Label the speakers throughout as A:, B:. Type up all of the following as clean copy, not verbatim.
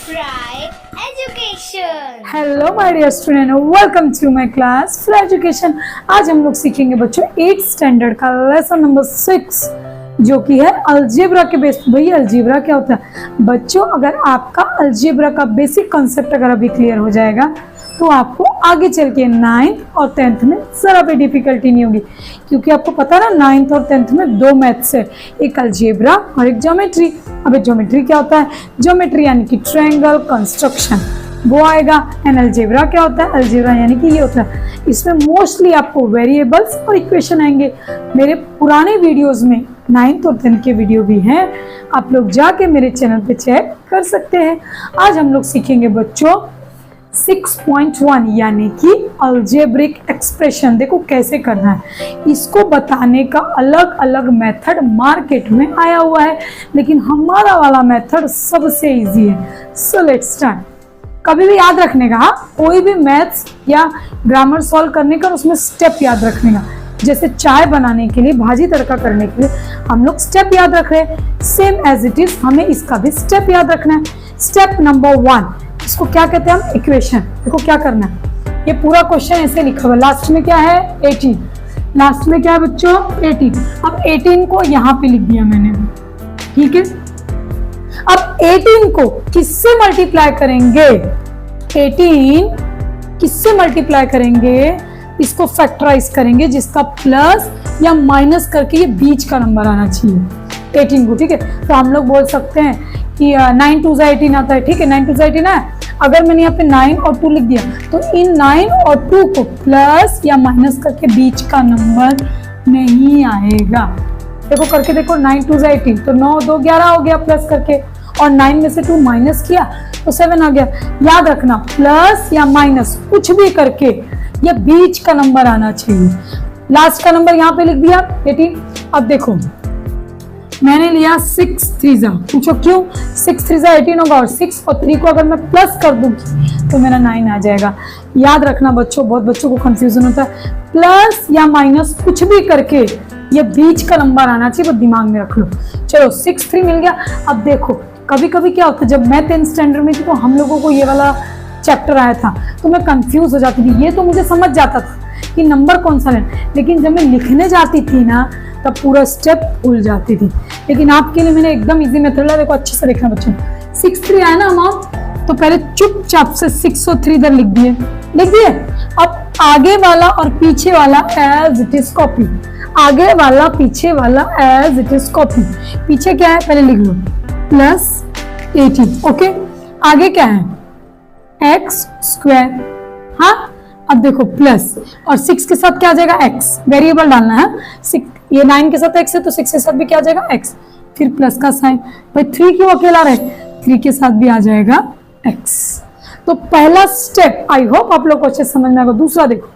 A: Fry Education।
B: Hello my dear student, welcome to my class Fry education. आज हम लोग सीखेंगे बच्चों 8th स्टैंडर्ड का लेसन नंबर 6 जो कि है अलजेब्रा के बेस पे। भैया अलजेब्रा क्या होता है बच्चों? अगर आपका अलजेब्रा का बेसिक कॉन्सेप्ट अगर अभी क्लियर हो जाएगा तो आपको आगे चल के 9th और 10th में जरा भी डिफिकल्टी नहीं होगी, क्योंकि आपको पता है ना 9th और 10th में दो मैथ्स है, एक अलजेब्रा और एक ज्योमेट्री। अब ज्योमेट्री क्या होता है? ज्योमेट्री यानी कि ट्रायंगल कंस्ट्रक्शन वो आएगा। एंड अलजेब्रा क्या होता है? अलजेब्रा यानी कि ये होता है, इसमें मोस्टली आपको वेरिएबल्स और इक्वेशन आएंगे। मेरे पुराने वीडियोस में 9th और 10th के वीडियो भी हैं, आप लोग जाके मेरे चैनल पे चेक कर सकते हैं। आज हम लोग सीखेंगे बच्चों 6.1 यानी कि अलजेब्रिक एक्सप्रेशन। देखो कैसे करना है, इसको बताने का अलग अलग मेथड मार्केट में आया हुआ है, लेकिन हमारा वाला मेथड सबसे इजी है। So let's start. कभी भी याद रखने का, कोई भी मैथ्स या ग्रामर सॉल्व करने का उसमें स्टेप याद रखने का। जैसे चाय बनाने के लिए, भाजी तड़का करने के लिए हम लोग स्टेप याद रख रहे हैं, सेम एज इट इज हमें इसका भी स्टेप याद रखना है। स्टेप नंबर 1, इसको क्या कहते हैं हम? इक्वेशन। देखो क्या करना है, ये पूरा क्वेश्चन ऐसे लिखा हुआ, लास्ट में क्या है? 18। लास्ट में क्या है बच्चों? 18। अब 18 को यहाँ पे लिख दिया मैंने, ठीक है। अब 18 को किससे मल्टीप्लाई करेंगे? 18 किससे मल्टीप्लाई करेंगे? इसको फैक्टराइज करेंगे, जिसका प्लस या माइनस करके ये बीच का नंबर आना चाहिए 18 को, ठीक है। तो हम लोग बोल सकते हैं कि 9 2 18 आता है, ठीक है। 9 2 18 है। अगर मैंने यहाँ पे 9 और 2 लिख दिया तो इन 9 और 2 को प्लस या माइनस करके बीच का नंबर नहीं आएगा। देखो करके देखो, 9 2 18 तो 9 2 11 हो गया प्लस करके, और 9 में से 2 माइनस किया तो 7 आ गया। याद रखना, प्लस या माइनस कुछ भी करके ये बीच का नंबर आना चाहिए। लास्ट का नंबर यहाँ पे लिख दिया 18। अब देखो मैंने लिया 6 3 पूछो क्यों? 6 3 18 होगा, और 6 और 3 को अगर मैं प्लस कर दूंगी तो मेरा 9 आ जाएगा। याद रखना बच्चों, बहुत बच्चों को कंफ्यूजन होता है, प्लस या माइनस कुछ भी करके ये बीच का नंबर आना चाहिए, वो दिमाग में रख लो। चलो 6 3 मिल गया। अब देखो कभी कभी क्या होता है, जब मैं 10th स्टैंडर्ड में थी तो हम लोगों को ये वाला चैप्टर आया था तो मैं कंफ्यूज हो जाती थी। ये तो मुझे समझ जाता था कि नंबर कौन सा लेना, लेकिन जब मैं लिखने जाती थी ना तब पूरा स्टेप भूल जाती थी। लेकिन आपके लिए मैंने एकदम इजी मेथड है, देखो अच्छे से देखना बच्चों। 6 3 आया ना अमाउंट, तो पहले चुपचाप से 6 और 3 इधर लिख दिए। अब आगे वाला और पीछे वाला एज इट इज कॉपी, आगे वाला पीछे वाला एज इट इज कॉपी। पीछे क्या है पहले लिख लो, प्लस 18, ओके। आगे क्या है? एक्स स्क्वायर, हाँ। अब देखो प्लस और 6 के साथ क्या आ जाएगा? एक्स, वेरिएबल डालना है। 6 ये 9 के साथ एक्स है तो 6 के साथ भी क्या आ जाएगा? एक्स, फिर प्लस का साइन। भाई 3 क्यों अकेला रहे? 3 के साथ भी आ जाएगा एक्स। तो पहला स्टेप, आई होप आप लोग को अच्छे समझ में आएगा। दूसरा देखो,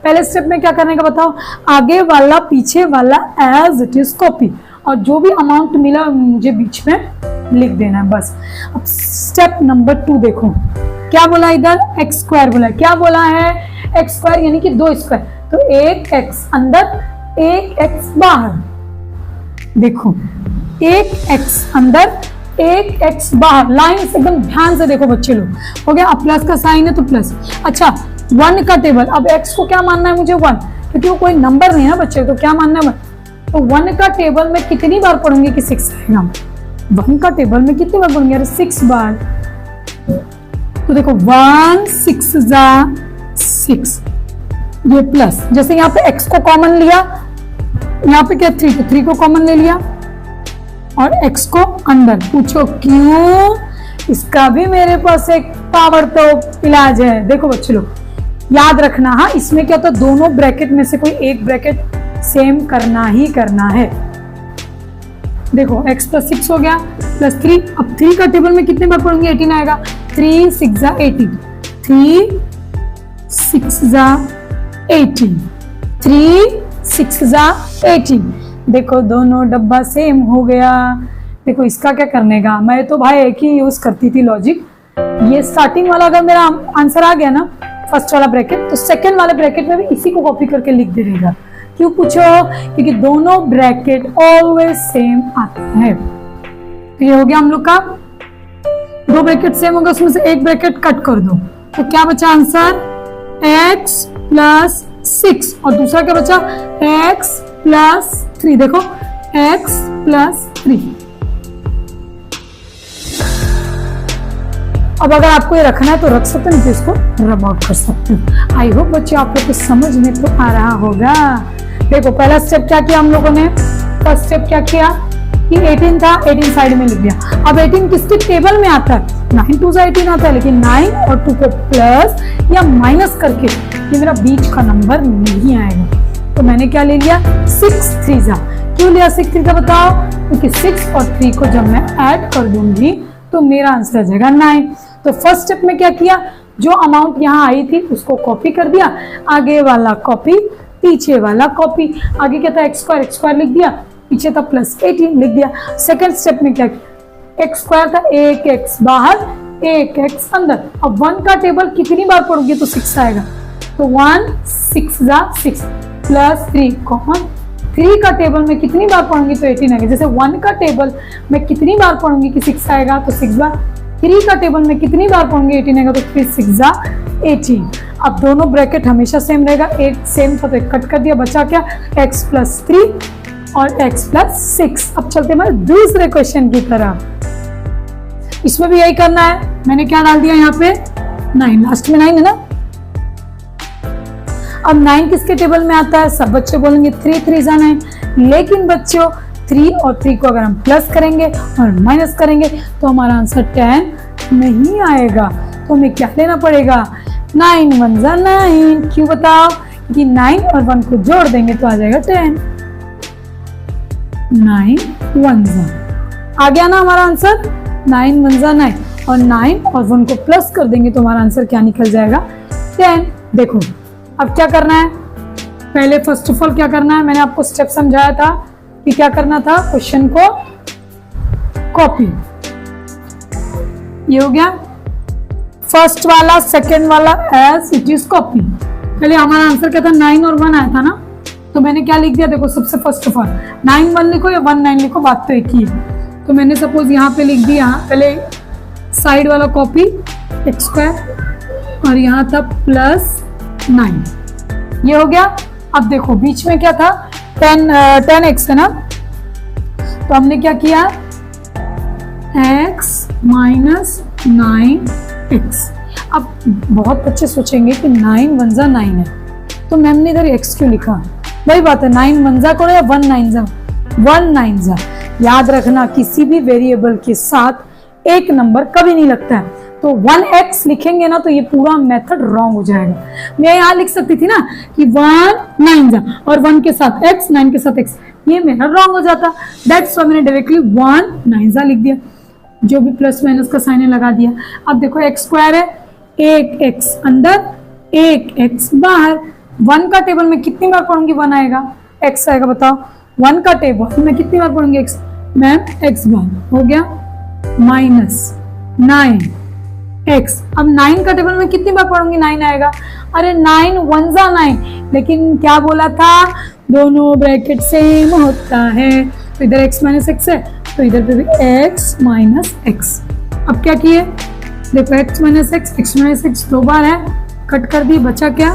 B: पहले स्टेप में क्या करने का बताओ? आगे वाला पीछे वाला एज इट इज कॉपी, और जो भी अमाउंट मिला मुझे बीच में लिख देना है बस। अब स्टेप नंबर 2 देखो क्या बोला, इधर एक्स स्क्वायर बोला। क्या बोला है? एक्स स्क्वायर यानी कि 2 स्क्वायर, तो 1 एक्स अंदर 1 एक्स बाहर। देखो 1 एक्स अंदर 1 एक्स बाहर, लाइन एकदम ध्यान से देखो बच्चे लोग। हो गया। अब प्लस का साइन है तो प्लस। अच्छा 1 का टेबल, अब एक्स को क्या मानना है मुझे? 1, क्योंकि वो कोई नंबर नहीं है बच्चे, तो क्या मानना है 1। तो 1 का टेबल में कितनी बार पढ़ूंगी कि 6 आएगा? 1 का टेबल में कितनी बार पढ़ूंगी? अरे 6 बार। तो देखो 1 6 जा 6, ये प्लस। जैसे यहाँ पे x को कॉमन लिया, यहाँ पे क्या 3, तो 3 को कॉमन ले लिया और x को अंदर। पूछो क्यों? इसका भी मेरे पास एक पावर तो इलाज है। देखो बच्चे लोग याद रखना, हाँ इसमें क्या होता है, दोनों ब्रैकेट में से कोई एक ब्रैकेट सेम करना ही करना है। देखो x प्लस 6 हो गया प्लस 3। अब 3 का टेबल में कितने बार पढ़ूंगी? 18 आएगा। 3 6 जा 18, 3 6 जा 18, 3 6 जा 18। देखो दोनों डब्बा सेम हो गया। देखो इसका क्या करने का, मैं तो भाई एक ही यूज करती थी लॉजिक। ये स्टार्टिंग वाला अगर मेरा आंसर आ गया ना फर्स्ट वाला ब्रैकेट, तो सेकंड वाले ब्रैकेट में भी इसी को कॉपी करके लिख दे देगा। क्यों पूछो? क्योंकि दोनों ब्रैकेट ऑलवेज सेम आता है। क्लियर हो गया हम लोग का? दो ब्रैकेट सेम होगा, उसमें से एक ब्रैकेट कट कर दो, तो क्या बचा आंसर x प्लस 6 और दूसरा क्या बचा x प्लस 3। देखो x प्लस 3। अब अगर आपको ये रखना है तो रख सकते हैं, तो इसको रब आउट कर सकते हो। आई होप बच्चों आप लोग को समझ में तो आ रहा होगा। देखो पहला स्टेप क्या किया हम लोगों ने, फर्स्ट स्टेप क्या किया कि 18 था, 18 साइड में लिख दिया। अब 18 किसके टेबल में आता है, 9 2 जा 18 आता है, लेकिन 9 और 2 को प्लस या माइनस करके ये मेरा बीच का नंबर नहीं आएगा, तो मैंने क्या ले लिया 6 3 जा। क्यों लिया 6 3 जा बताओ, क्योंकि 6 और 3 को जब मैं ऐड कर दूंगी तो मेरा आंसर आ जाएगा 9। तो फर्स्ट स्टेप में क्या किया, जो अमाउंट यहाँ आई थी उसको कॉपी कर दिया, आगे वाला कॉपी पीछे वाला कॉपी। आगे क्या था x स्क्वायर लिख दिया, पीछे था प्लस 18 लिख दिया। सेकंड स्टेप में क्या किया, x स्क्वायर था, एक x बाहर एक x अंदर। अब 1 का टेबल कितनी बार पढ़ोगे तो 6 आएगा, तो 1 6 जा 6 प्लस 3 कॉमन। 3 का टेबल में कितनी बार पढ़ूंगी तो 18 आएगा। जैसे 1 का टेबल में कितनी बार पढ़ूंगी कि 6 आएगा तो 6 बार, 3 का टेबल में कितनी बार पढ़ूंगी 18 आएगा, तो 3 6 जा 18। अब दोनों ब्रैकेट हमेशा सेम रहेगा, एक सेम था तो एक कट कर दिया, बचा क्या x प्लस 3 और x प्लस 6। अब चलते हमारे दूसरे क्वेश्चन की तरफ। इसमें भी यही करना है, मैंने क्या डाल दिया यहाँ पे 9, लास्ट में 9 है ना। अब 9 किसके टेबल में आता है, सब बच्चे बोलेंगे 3 3 जा 9, लेकिन बच्चों 3 और 3 को अगर हम प्लस करेंगे और माइनस करेंगे तो हमारा आंसर 10 नहीं आएगा। तो हमें क्या लेना पड़ेगा, 9 1 जा 9। क्यों बताओ, कि 9 और 1 को जोड़ देंगे तो आ जाएगा 10। 9 1 जा आ गया ना हमारा आंसर, 9 1 जा 9, और 9 और 1 को प्लस कर देंगे तो हमारा आंसर क्या निकल जाएगा 10। देखो अब क्या करना है, पहले फर्स्ट ऑफ ऑल क्या करना है, मैंने आपको स्टेप समझाया था कि क्या करना था, क्वेश्चन को कॉपी। ये हो गया फर्स्ट वाला, सेकंड वाला एज इट इज कॉपी। पहले हमारा आंसर क्या था 9 और 1 आया था ना, तो मैंने क्या लिख दिया, देखो सबसे फर्स्ट ऑफ ऑल 9 1 लिखो या 1 9 लिखो, बात तो एक ही है। तो मैंने सपोज यहाँ पे लिख दिया, पहले साइड वाला कॉपी x स्क्वायर और यहाँ था प्लस 9, ये हो गया। अब देखो बीच में क्या था 10x है ना, तो हमने क्या किया x माइनस 9x। अब बहुत बच्चे सोचेंगे कि 9 1 जा 9 है, तो मैम ने इधर x क्यों लिखा, वही बात है 9 1 जा करो या 1 9 जा, 1 9 जा। याद रखना किसी भी वेरिएबल के साथ एक नंबर कभी नहीं लगता है, तो 1x लिखेंगे ना तो ये पूरा मेथड रॉन्ग हो जाएगा। मैं यहाँ लिख सकती थी ना कि 1 9 जा और 1 के साथ x 9 के साथ x, ये मेरा रॉन्ग हो जाता। दैट्स व्हाई मैंने डायरेक्टली 1 9 जा लिख दिया, जो भी प्लस माइनस का साइन लगा दिया। अब देखो x स्क्वायर है, एक x अंदर एक x बाहर। 1 का टेबल में कितनी बार पढ़ूंगी 1 आएगा, x आएगा, बताओ 1 का टेबल में कितनी बार पढ़ूंगी x, मैम x बार हो गया माइनस 9x। अब 9 का टेबल में कितनी बार पढ़ूंगी 9 आएगा, अरे 9 1 जा 9, लेकिन क्या बोला था दोनों ब्रैकेट सेम होता है, तो इधर x माइनस x है तो इधर पे भी x माइनस x। अब क्या किए, देखो x माइनस x दो बार है, कट कर दी, बचा क्या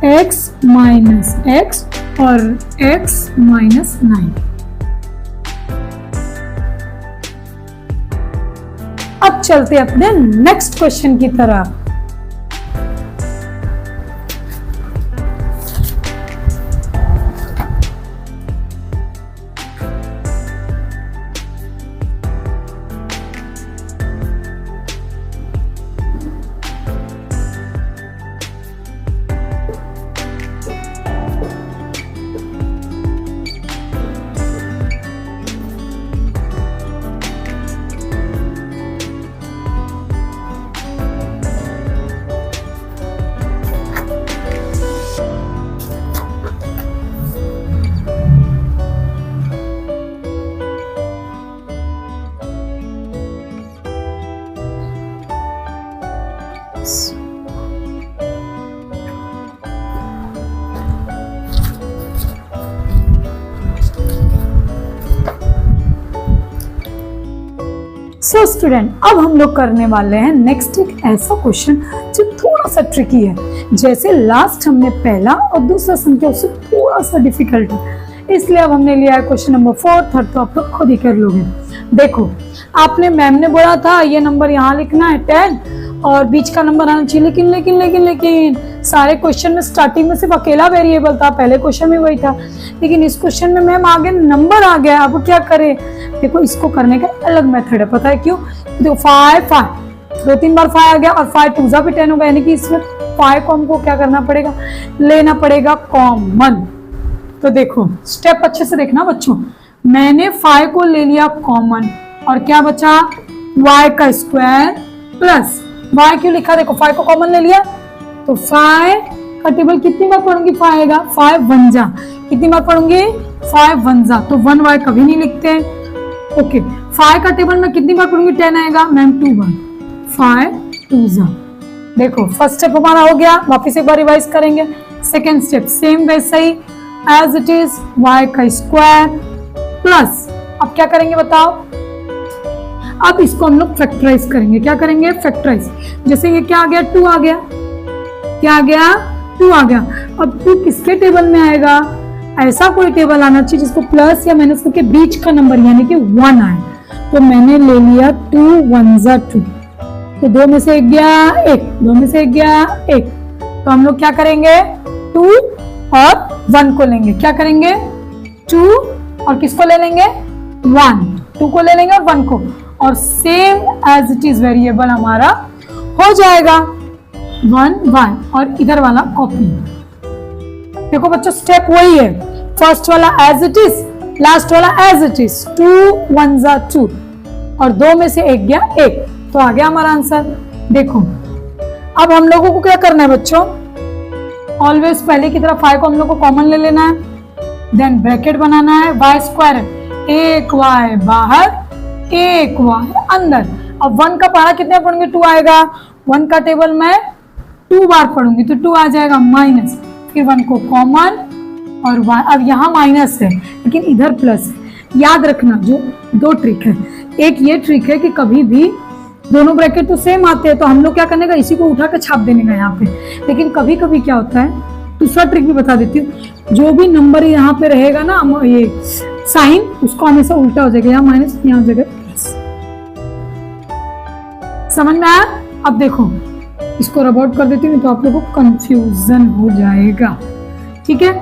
B: x माइनस x और x माइनस 9। अब चलते अपने नेक्स्ट क्वेश्चन की तरफ। सो स्टूडेंट, अब हम लोग करने वाले हैं नेक्स्ट एक ऐसा क्वेश्चन जो थोड़ा सा ट्रिकी है। जैसे लास्ट हमने पहला और दूसरा संख्या उससे थोड़ा सा डिफिकल्ट है, इसलिए अब हमने लिया है क्वेश्चन नंबर 4 थर्ड, तो आप लोग खुद ही कर लोगे। देखो, आपने मैम ने बोला था ये नंबर यहाँ लिखना है 10 और बीच का नंबर आना चाहिए, लेकिन लेकिन लेकिन लेकिन सारे क्वेश्चन में स्टार्टिंग में सिर्फ अकेला वेरिएबल था, पहले क्वेश्चन में वही था, लेकिन इस क्वेश्चन में मैम आगे नंबर आ गया। अब क्या करें? देखो, इसको करने का अलग मेथड है, पता है क्यों? देखो 5 2-3 बार 5 आ गया और 5 2 भी 10 होगा, यानी कि इसमें 5 को हमको क्या करना पड़ेगा? लेना पड़ेगा कॉमन। तो देखो स्टेप अच्छे से देखना बच्चों, मैंने 5 को ले लिया कॉमन और क्या बचा? y का स्क्वायर प्लस y क्यों लिखा? देखो 5 को कॉमन ले लिया तो 5 का टेबल कितनी बार पढ़ूंगी? 5 आएगा, 5 1 जा, कितनी बार पढ़ूंगी? 5 1 जा, तो 1y कभी नहीं लिखते हैं। ओके, 5 का टेबल में कितनी बार पढ़ूंगी? 10 आएगा मैम, 2 बार, 5 2 जा। देखो फर्स्ट स्टेप हमारा हो गया, वापिस एक बार रिवाइज करेंगे। सेकेंड स्टेप सेम वैसे ही एज इट इज, y का स्क्वायर प्लस, अब क्या करेंगे बताओ? अब इसको हम लोग फैक्टराइज करेंगे। क्या करेंगे? फैक्टराइज। जैसे ये क्या आ गया? 2 आ गया, क्या आ गया? 2 आ गया। अब 2 किसके टेबल में आएगा? ऐसा कोई टेबल आना चाहिए जिसको प्लस या माइनस करके बीच का नंबर यानी कि 1 आए। तो मैंने ले लिया 2 1 जा 2, तो 2 में से 1 गया 1, 2 में से 1 गया 1, तो हम लोग क्या करेंगे? 2 और 1 को लेंगे। क्या करेंगे? 2 और किसको ले लेंगे? 1, 2 को ले लेंगे और 1 को, और same as it is variable हमारा हो जाएगा 1 1 और इधर वाला कॉपी। देखो बच्चों स्टेप वही है, फर्स्ट वाला एज इट इज, लास्ट वाला एज इट इज, 2 1 जा 2 और 2 में से 1 गया 1, तो आ गया हमारा आंसर। देखो अब हम लोगों को क्या करना है बच्चों? ऑलवेज पहले की तरह 5 को हम लोग को कॉमन ले लेना है, देन ब्रैकेट बनाना है, y स्क्वायर 1 y बाहर 1 y अंदर। अब 1 का पढ़ा कितने पढ़ूंगी? 2 आएगा, 1 का टेबल में 2 बार पढ़ूंगी तो 2 आ जाएगा माइनस, फिर 1 को कॉमन और y, अब यहाँ माइनस है लेकिन इधर प्लस है। याद रखना जो 2 ट्रिक है, एक ये ट्रिक है कि कभी भी दोनों ब्रैकेट तो सेम आते हैं तो हम लोग क्या करने का? इसी को उठा के छाप देने का यहाँ पे। लेकिन कभी कभी क्या होता है, दूसरा ट्रिक भी बता देती हूँ, जो भी नंबर यहाँ पे रहेगा ना ये साइन, उसको हमेशा उल्टा हो जाएगा, यहाँ माइनस यहाँ हो जाएगा प्लस। समझ में आया? अब देखो इसको रब आउट कर देती हूँ तो आप लोगों को कंफ्यूजन हो जाएगा। ठीक है,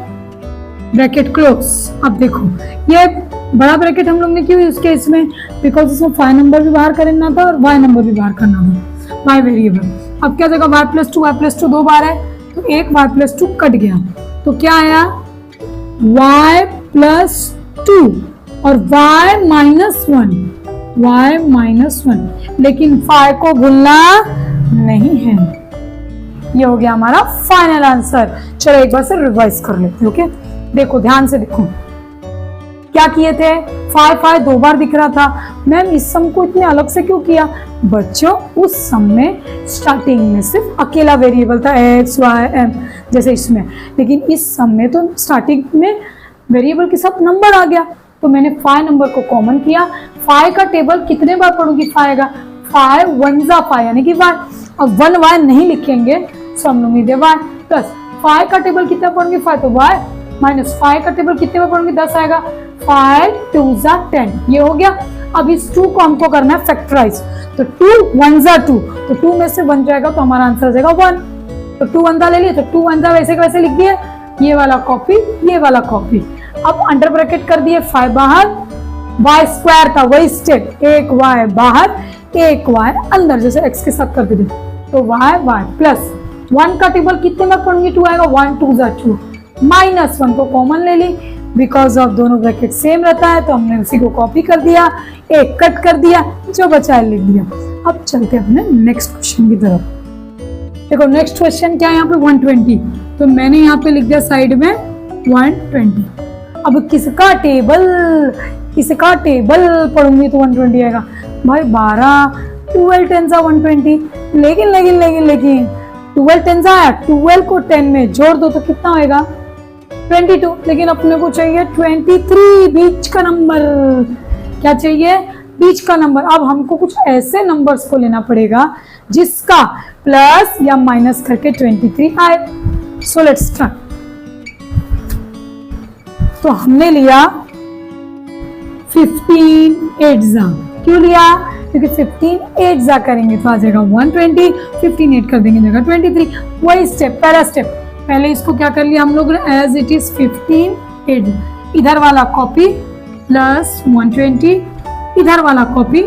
B: ब्रैकेट क्लोज। अब देखो ये बड़ा ब्रैकेट हम लोग ने क्यों यूज किया इसमें? बिकॉज इसमें 5 नंबर भी बाहर करना था और y नंबर भी बाहर करना था, y वेरिएबल। अब क्या जगह y प्लस टू 2 बार है तो एक y प्लस 2 कट गया, तो क्या आया? y प्लस 2 और y माइनस 1, y माइनस 1, लेकिन 5 को भूलना नहीं है। ये हो गया हमारा फाइनल आंसर। चलो एक बार से रिवाइज कर लेते हैं। ओके, देखो ध्यान से देखो क्या किए थे? 5 5 2 बार दिख रहा था। मैम इस सम को इतने अलग से क्यों किया? बच्चों उस सम में स्टार्टिंग में सिर्फ अकेला वेरिएबल था x y m जैसे इसमें, लेकिन इस सम में तो स्टार्टिंग में वेरिएबल के साथ नंबर आ गया, तो मैंने 5 नंबर को कॉमन किया। 5 का टेबल कितने बार पढ़ूंगी? 5 आएगा, 5 1 जा 5 यानी कि y। अब 1 y नहीं लिखेंगे सो हम लोग y प्लस 5 का टेबल कितना पढ़ूंगी? 5, तो y माइनस 5 का टेबल कितने बार पढ़ूंगी? 10 आएगा, 5 2 जा 10। ये हो गया। अब इस 2 को हमको करना है फैक्टराइज, तो 2 1 जा 2, तो 2 में से 1 जाएगा तो हमारा आंसर आ जाएगा 1। तो 2 1 जा ले लिए, तो 2 1 जा वैसे के वैसे लिख दिए, ये वाला कॉपी ये वाला कॉपी। अब अंडर ब्रैकेट कर दिए, 5 बाहर, y स्क्वायर था वही स्टेप, 1 y बाहर 1 y अंदर, जैसे x के साथ कर देते, तो y प्लस 1 का टेबल कितने बार पढ़ूंगी? 2 आएगा, 1 2 जा 2, माइनस 1 को कॉमन ले ली, बिकॉज ऑफ दोनों ब्रैकेट सेम रहता है तो हमने उसी को कॉपी कर दिया, एक कट कर दिया, जो बचा है लिख दिया। अब चलते हैं अपने नेक्स्ट क्वेश्चन की तरफ। देखो नेक्स्ट क्वेश्चन क्या है? यहाँ पे 120, तो मैंने यहाँ पे लिख दिया साइड में 120। अब किसका टेबल पढ़ूंगी तो 120 आएगा भाई? 12 12 10 जा 120, लेकिन 12 10 जा आया, 12 को 10 में जोड़ दो तो कितना होएगा? 22, लेकिन अपने को चाहिए 23, बीच का नंबर। क्या चाहिए? बीच का नंबर। अब हमको कुछ ऐसे नंबर्स को लेना पड़ेगा जिसका प्लस या माइनस करके 23 आए। So let's start. तो हमने लिया 15 8 क्यों लिया? क्योंकि 15 8 करेंगे तो आ जाएगा 120, 15 8 कर देंगे जगह 23। वही स्टेप, पहला स्टेप, पहले इसको क्या कर लिया हम लोग ने, एज इट इज 15 8, इधर वाला कॉपी प्लस 120, इधर वाला कॉपी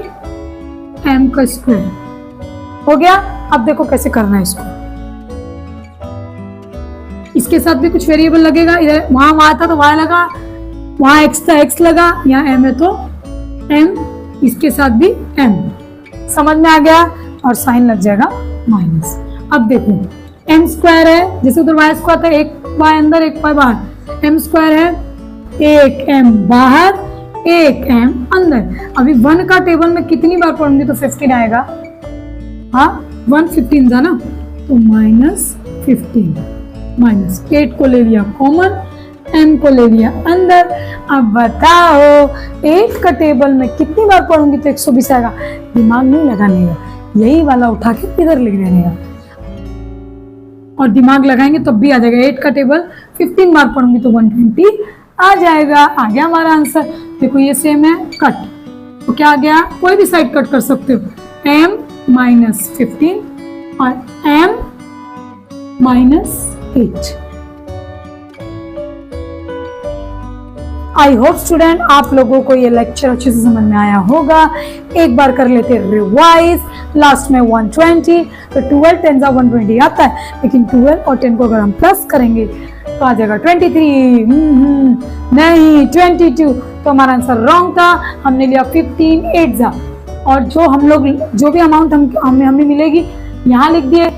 B: m का स्क्वायर हो गया। अब देखो कैसे करना है इसको। इसके साथ भी कुछ वेरिएबल लगेगा, इधर वहां y था तो y लगा, वहां x था x लगा, यहाँ m है तो m, इसके साथ भी m। समझ में आ गया? और साइन लग जाएगा माइनस। अब देखो m स्क्वायर है, जैसे उधर y स्क्वायर था, एक y अंदर एक y बाहर, m स्क्वायर है, एक m बाहर एक m अंदर। अभी 1 का टेबल में कितनी बार पढ़ूंगी तो 15 आएगा? हाँ 1 15 था ना, तो -15, -8 को ले लिया कॉमन, m को ले लिया अंदर। अब बताओ 8 का टेबल में कितनी बार पढ़ूंगी तो 120 आएगा? दिमाग नहीं लगाने का, यही वाला उठा के इधर लिख देने का, और दिमाग लगाएंगे तब भी आ जाएगा। 8 का टेबल 15 बार पढ़ूंगी तो 120 आ जाएगा। आ गया हमारा आंसर। देखो ये सेम है, कट, तो क्या आ गया? कोई भी साइड कट कर सकते हो, m -15 और m -8। आई होप स्टूडेंट आप लोगों को ये लेक्चर अच्छे से समझ में आया होगा। एक बार कर लेते रिवाइज। लास्ट में 120, तो 12 10 120 आता है, लेकिन 12 और 10 को अगर हम प्लस करेंगे तो आ जाएगा 23। नहीं 22, तो हमारा आंसर रॉन्ग था। हमने लिया 15 8 और जो हम लोग जो भी अमाउंट हमें मिलेगी यहाँ लिख दिए।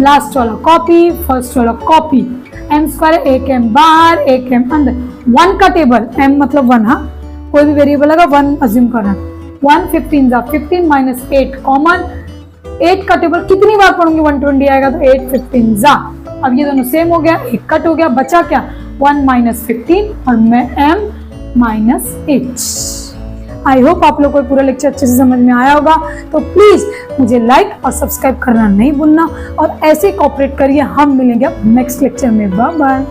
B: लास्ट वाला कॉपी, फर्स्ट वाला कॉपी, m स्क्वायर, एक m बाहर एक m अंदर। 1 का टेबल, m मतलब 1, हाँ कोई भी वेरिएबल लगा 1 अज्यूम करना। 1 15 15 -8 कॉमन। 8 का टेबल कितनी बार पढ़ूंगी 120 आएगा तो 8 15 अब ये दोनों सेम हो गया, एक कट हो गया, बचा क्या? 1 -15 और m -8। आई होप आप लोगों को पूरा लेक्चर अच्छे से समझ में आया होगा। तो प्लीज मुझे लाइक और सब्सक्राइब करना नहीं भूलना, और ऐसे कोऑपरेट करिए। हम मिलेंगे नेक्स्ट लेक्चर में। Bye bye.